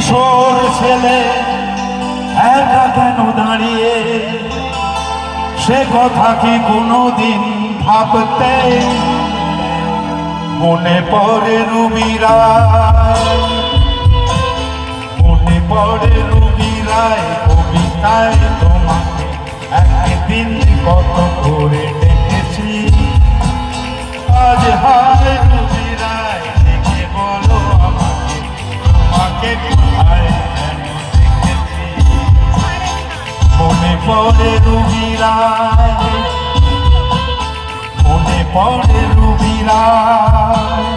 কিশোর ছেলে একা কেন দাঁড়িয়ে, সে কথা কি কোনোদিন ভাবতে মনে পড়ে রুবি রায়, মনে পড়ে রুবি রায় কবিতায় তোমাকে একদিন কত করে ডেকেছি। আজ হায় রুবি রায় দেখে বলো আমাকে, তোমাকে কোথায় কেন দেখেছি। মনে পড়ে রুবি রায়, মনে পড়ে রুবি রায়।